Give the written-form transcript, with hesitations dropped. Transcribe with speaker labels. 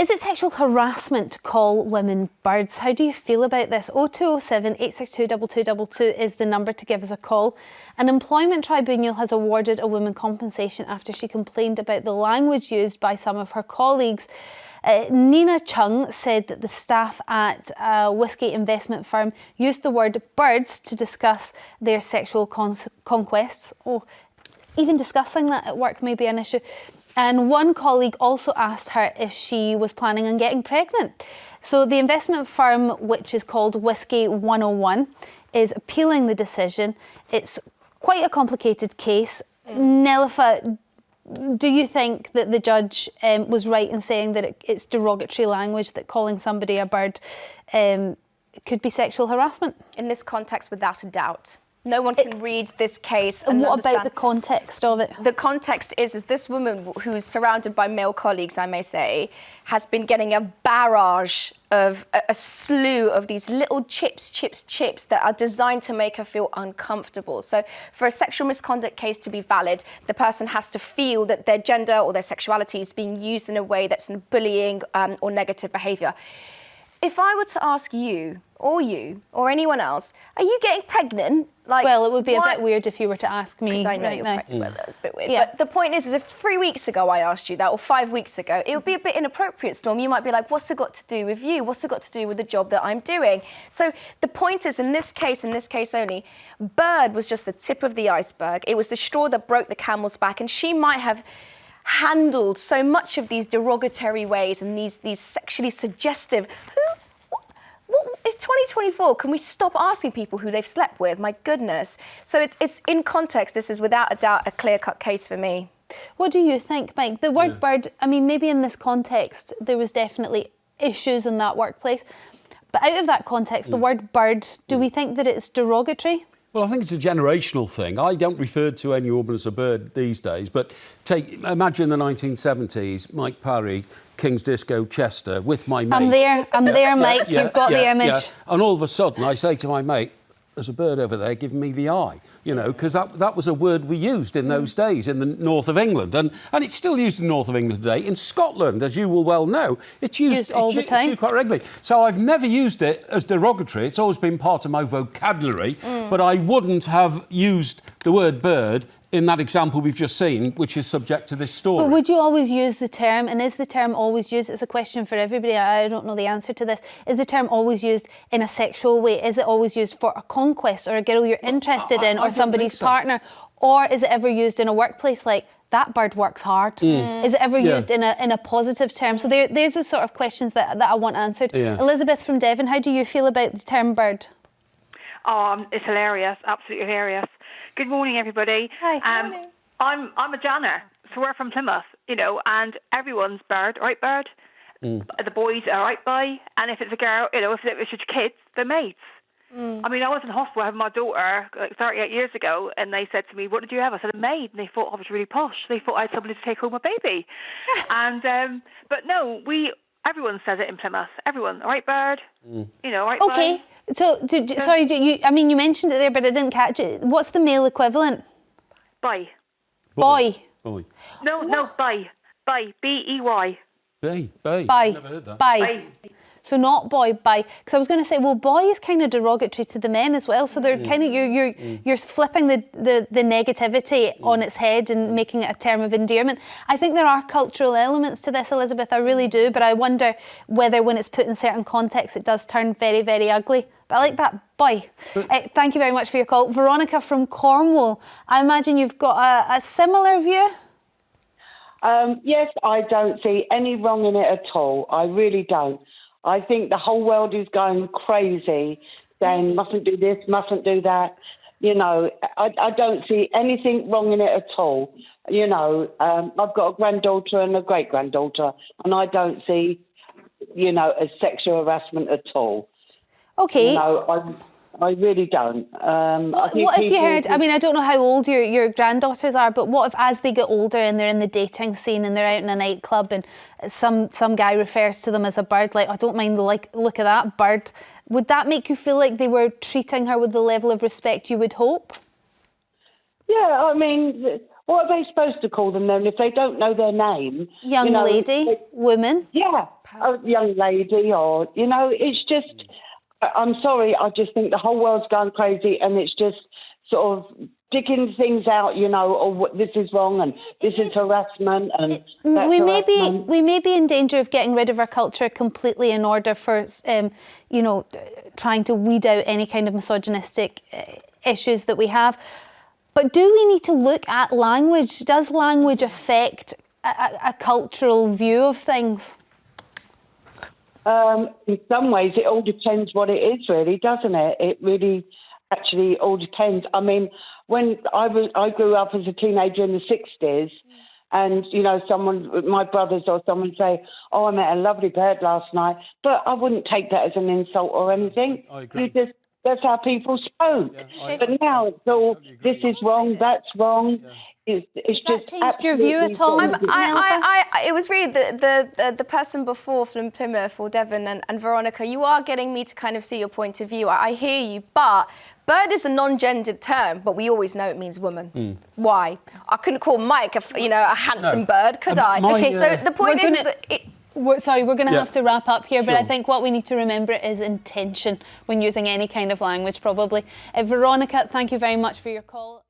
Speaker 1: Is it sexual harassment to call women birds? How do you feel about this? 0207 862 2222 is the number to give us a call. An employment tribunal has awarded a woman compensation after she complained about the language used by some of her colleagues. Nina Chung said that the staff at a Whisky investment firm used the word birds to discuss their sexual conquests. Oh, even discussing that at work may be an issue. And one colleague also asked her if she was planning on getting pregnant. So the investment firm, which is called Whisky 101, is appealing the decision. It's quite a complicated case. Nelufar, do you think that the judge was right in saying that it's derogatory language, that calling somebody a bird could be sexual harassment?
Speaker 2: In this context, without a doubt. No one can read this case
Speaker 1: and what about the context of it?
Speaker 2: The context is this woman who's surrounded by male colleagues, I may say, has been getting a barrage of a slew of these little chips that are designed to make her feel uncomfortable. So for a sexual misconduct case to be valid, the person has to feel that their gender or their sexuality is being used in a way that's bullying or negative behaviour. If I were to ask you or anyone else, are you getting pregnant?
Speaker 1: Like, well, it would be a bit weird if you were to ask me.
Speaker 2: Because I know
Speaker 1: right
Speaker 2: you're
Speaker 1: now.
Speaker 2: pregnant. Well, that's a bit weird. Yeah. But the point is if 3 weeks ago I asked you that, or 5 weeks ago, it would be a bit inappropriate, Storm. You might be like, what's it got to do with you? What's it got to do with the job that I'm doing? So the point is, in this case only, bird was just the tip of the iceberg. It was the straw that broke the camel's back, and she might have handled so much of these derogatory ways and these sexually suggestive. It's 2024. Can we stop asking people who they've slept with? My goodness. So it's in context. This is without a doubt a clear-cut case for me.
Speaker 1: What do you think, Mike? The word bird, I mean, maybe in this context, there was definitely issues in that workplace. But out of that context, the word bird, do we think that it's derogatory?
Speaker 3: Well, I think it's a generational thing. I don't refer to any woman as a bird these days, but imagine the 1970s, Mike Parry, King's Disco, Chester, with my mate.
Speaker 1: I'm there, Mike. You've got the image. Yeah.
Speaker 3: And all of a sudden, I say to my mate, there's a bird over there giving me the eye, you know, because that was a word we used in those days in the north of England. And it's still used in the north of England today. In Scotland, as you will well know, it's used
Speaker 1: all the time.
Speaker 3: It's used quite regularly. So I've never used it as derogatory. It's always been part of my vocabulary, but I wouldn't have used the word bird in that example we've just seen, which is subject to this story.
Speaker 1: But would you always use the term, and is the term always used? It's a question for everybody. I don't know the answer to this. Is the term always used in a sexual way? Is it always used for a conquest or a girl you're interested in or somebody's partner? Or is it ever used in a workplace like, that bird works hard? Is it ever used in a positive term? So there's the sort of questions that I want answered. Yeah. Elizabeth from Devon, how do you feel about the term bird?
Speaker 4: It's hilarious, absolutely hilarious. Good morning, everybody.
Speaker 1: Hi. Morning.
Speaker 4: I'm a Janner, so we're from Plymouth, you know, and everyone's bird, right, bird? The boys are right by, and if it's a girl, you know, if it's your kids, they're mates. I mean, I was in hospital having my daughter like 38 years ago, and they said to me, what did you have? I said, a maid, and they thought I was really posh. They thought I had somebody to take home a baby. And, but no, everyone says it in Plymouth. Everyone, all right, bird? You know, right,
Speaker 1: okay.
Speaker 4: bye?
Speaker 1: So, sorry, you mentioned it there, but I didn't catch it. What's the male equivalent?
Speaker 4: Bye.
Speaker 1: Boy.
Speaker 4: No, bye. Bye. B-E-Y.
Speaker 3: Bye.
Speaker 1: Bye.
Speaker 3: Never heard that.
Speaker 1: Bye. So not boy, bye. Because I was going to say, well, boy is kind of derogatory to the men as well. So they're kind of you're flipping the negativity on its head and making it a term of endearment. I think there are cultural elements to this, Elizabeth. I really do. But I wonder whether when it's put in certain contexts, it does turn very, very ugly. But I like that, boy. Thank you very much for your call. Veronica from Cornwall. I imagine you've got a similar view?
Speaker 5: Yes, I don't see any wrong in it at all. I really don't. I think the whole world is going crazy, saying mustn't do this, mustn't do that. You know, I don't see anything wrong in it at all. You know, I've got a granddaughter and a great-granddaughter, and I don't see, you know, a sexual harassment at all.
Speaker 1: Okay.
Speaker 5: You know, I really don't.
Speaker 1: What if you heard, I mean, I don't know how old your granddaughters are, but what if as they get older and they're in the dating scene and they're out in a nightclub and some guy refers to them as a bird, like, I don't mind the look of that bird, would that make you feel like they were treating her with the level of respect you would hope?
Speaker 5: Yeah, I mean, What are they supposed to call them then if they don't know their name?
Speaker 1: Young lady, woman.
Speaker 5: Yeah, a young lady, or, it's just, I'm sorry, I just think the whole world's going crazy, and it's just sort of digging things out, this is wrong and this is harassment and
Speaker 1: we may be in danger of getting rid of our culture completely in order for trying to weed out any kind of misogynistic issues that we have. But do we need to look at language? Does language affect a cultural view of things?
Speaker 5: In some ways, it all depends what it is, really, doesn't it? It really actually all depends. I mean, when I grew up as a teenager in the 60s, and, my brothers or someone say, oh, I met a lovely bird last night, but I wouldn't take that as an insult or anything.
Speaker 3: I agree.
Speaker 5: That's how people spoke. But now it's all, this is wrong, that's wrong.
Speaker 3: Yeah.
Speaker 5: It's
Speaker 1: Has
Speaker 5: just
Speaker 1: that changed your view at all?
Speaker 2: It was really the person before from Plymouth or Devon and Veronica, you are getting me to kind of see your point of view. I hear you, but bird is a non-gendered term, but we always know it means woman. Why? I couldn't call Mike a handsome bird, could I?
Speaker 1: Okay,
Speaker 2: so the point is that...
Speaker 1: We're going to have to wrap up here, but I think what we need to remember is intention when using any kind of language, probably. Veronica, thank you very much for your call.